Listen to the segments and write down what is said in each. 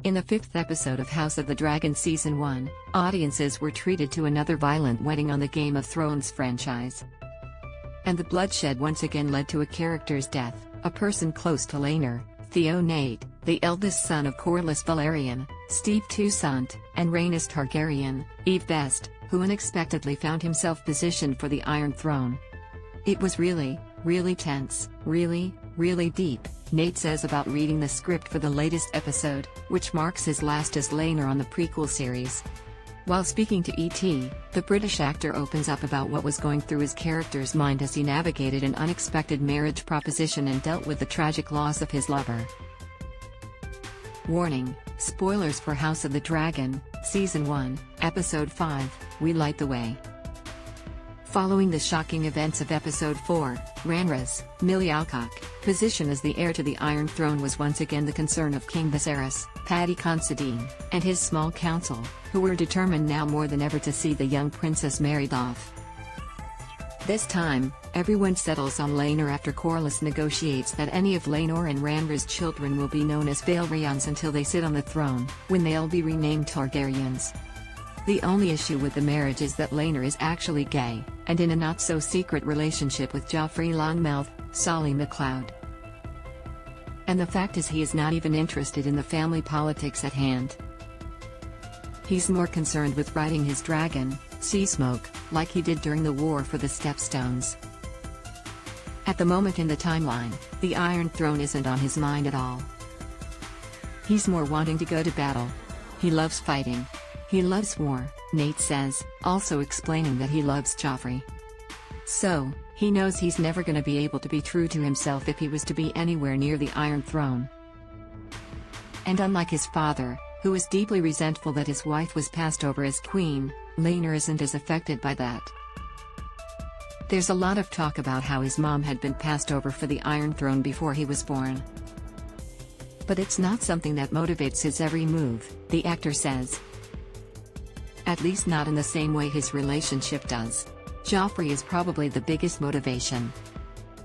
In the 5th episode of House of the Dragon Season 1, audiences were treated to another violent wedding on the Game of Thrones franchise. And the bloodshed once again led to a character's death, a person close to Laenor, Theo Nate, the eldest son of Corlys Velaryon, Steve Toussaint, and Rhaenys Targaryen, eldest, who unexpectedly found himself positioned for the Iron Throne. It was really tense, really deep, Nate says about reading the script for the latest episode, which marks his last as Laenor on the prequel series. While speaking to ET, the British actor opens up about what was going through his character's mind as he navigated an unexpected marriage proposition and dealt with the tragic loss of his lover. Warning: spoilers for House of the Dragon, Season 1, Episode 5, We Light the Way. Following the shocking events of Episode 4, Rhaenys Targaryen's position as the heir to the Iron Throne was once again the concern of King Viserys, Paddy Considine, and his small council, who were determined now more than ever to see the young princess married off. This time, everyone settles on Laenor after Corlys negotiates that any of Laenor and Rhaenys' children will be known as Velaryons until they sit on the throne, when they'll be renamed Targaryens. The only issue with the marriage is that Laenor is actually gay, and in a not-so-secret relationship with Joffrey Longmouth, Solly MacLeod. And the fact is he is not even interested in the family politics at hand. He's more concerned with riding his dragon, Seasmoke, like he did during the War for the Stepstones. At the moment in the timeline, the Iron Throne isn't on his mind at all. He's more wanting to go to battle. He loves fighting. He loves war, Nate says, also explaining that he loves Joffrey. So, he knows he's never going to be able to be true to himself if he was to be anywhere near the Iron Throne. And unlike his father, who is deeply resentful that his wife was passed over as queen, Laenor isn't as affected by that. There's a lot of talk about how his mom had been passed over for the Iron Throne before he was born. But it's not something that motivates his every move, the actor says. At least not in the same way his relationship does. Joffrey is probably the biggest motivation.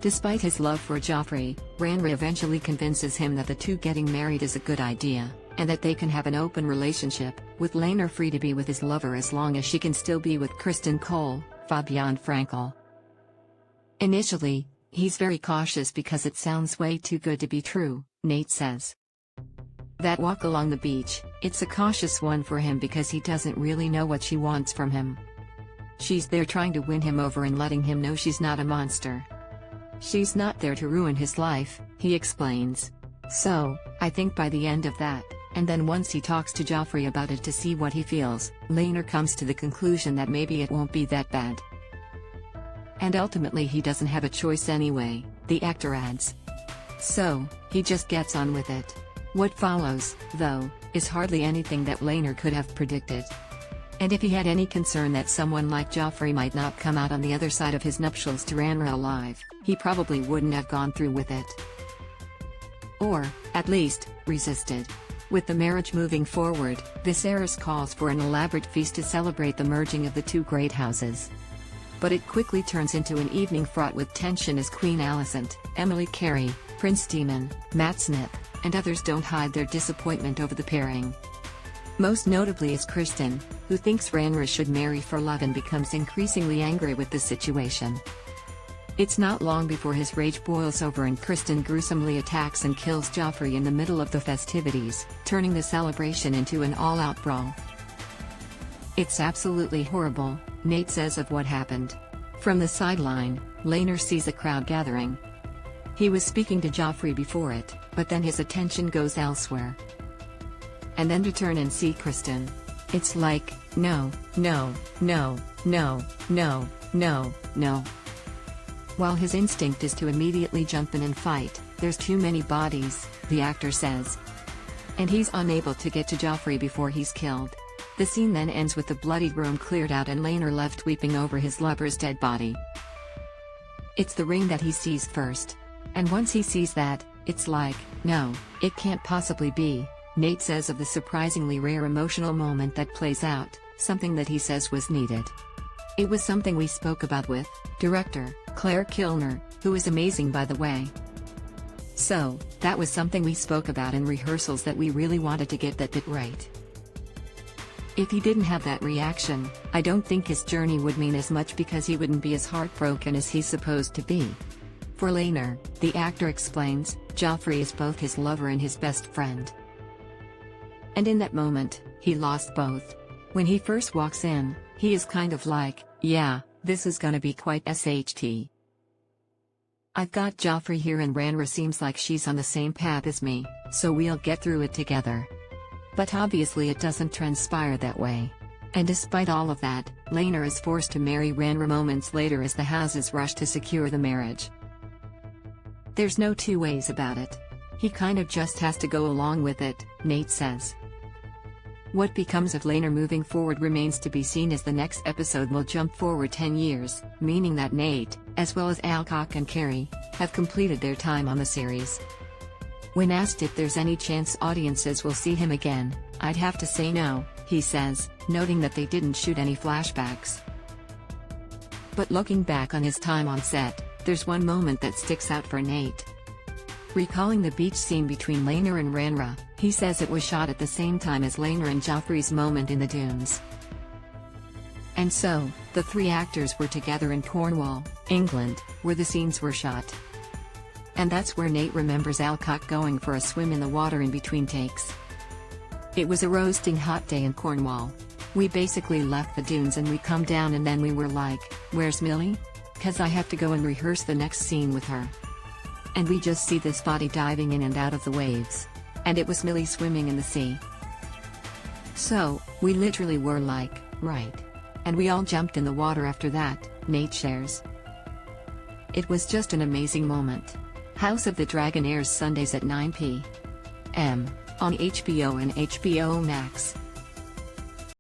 Despite his love for Joffrey, Rhaenys eventually convinces him that the two getting married is a good idea, and that they can have an open relationship, with Laenor free to be with his lover as long as she can still be with Criston Cole, Fabian Frankel. Initially, he's very cautious because it sounds way too good to be true, Nate says. That walk along the beach, it's a cautious one for him because he doesn't really know what she wants from him. She's there trying to win him over and letting him know she's not a monster. She's not there to ruin his life, he explains. So, I think by the end of that, and then once he talks to Joffrey about it to see what he feels, Laenor comes to the conclusion that maybe it won't be that bad. And ultimately he doesn't have a choice anyway, the actor adds. So, he just gets on with it. What follows, though, is hardly anything that Laenor could have predicted. And if he had any concern that someone like Joffrey might not come out on the other side of his nuptials to Rhaenys alive, he probably wouldn't have gone through with it. Or, at least, resisted. With the marriage moving forward, Viserys calls for an elaborate feast to celebrate the merging of the two great houses. But it quickly turns into an evening fraught with tension as Queen Alicent, Emily Carey, Prince Daemon, Matt Smith, and others don't hide their disappointment over the pairing. Most notably is Criston, who thinks Rhaenys should marry for love and becomes increasingly angry with the situation. It's not long before his rage boils over and Criston gruesomely attacks and kills Joffrey in the middle of the festivities, turning the celebration into an all-out brawl. It's absolutely horrible, Nate says of what happened. From the sideline, Laenor sees a crowd gathering. He was speaking to Joffrey before it, but then his attention goes elsewhere. And then to turn and see Criston. It's like, no. While his instinct is to immediately jump in and fight, there's too many bodies, the actor says. And he's unable to get to Joffrey before he's killed. The scene then ends with the bloodied room cleared out and Laenor left weeping over his lover's dead body. It's the ring that he sees first. And once he sees that, it's like, no, it can't possibly be, Nate says of the surprisingly rare emotional moment that plays out, something that he says was needed. It was something we spoke about with director Claire Kilner, who is amazing by the way. So, that was something we spoke about in rehearsals, that we really wanted to get that bit right. If he didn't have that reaction, I don't think his journey would mean as much, because he wouldn't be as heartbroken as he's supposed to be. For Laenor, the actor explains, Joffrey is both his lover and his best friend. And in that moment, he lost both. When he first walks in, he is kind of like, yeah, this is gonna be quite SHT. I've got Joffrey here and Rhaenys seems like she's on the same path as me, so we'll get through it together. But obviously it doesn't transpire that way. And despite all of that, Laenor is forced to marry Rhaenys moments later as the houses rush to secure the marriage. There's no two ways about it. He kind of just has to go along with it, Nate says. What becomes of Laenor moving forward remains to be seen, as the next episode will jump forward 10 years, meaning that Nate, as well as Alcock and Carrie, have completed their time on the series. When asked if there's any chance audiences will see him again, I'd have to say no, he says, noting that they didn't shoot any flashbacks. But looking back on his time on set, there's one moment that sticks out for Nate. Recalling the beach scene between Laenor and Rhaenys, he says it was shot at the same time as Laenor and Joffrey's moment in the dunes. And so, the three actors were together in Cornwall, England, where the scenes were shot. And that's where Nate remembers Alcock going for a swim in the water in between takes. It was a roasting hot day in Cornwall. We basically left the dunes and we come down, and then we were like, where's Millie? 'Cause I have to go and rehearse the next scene with her. And we just see this body diving in and out of the waves. And it was Millie swimming in the sea. So, we literally were like, right. And we all jumped in the water after that, Nate shares. It was just an amazing moment. House of the Dragon airs Sundays at 9 p.m. on HBO and HBO Max.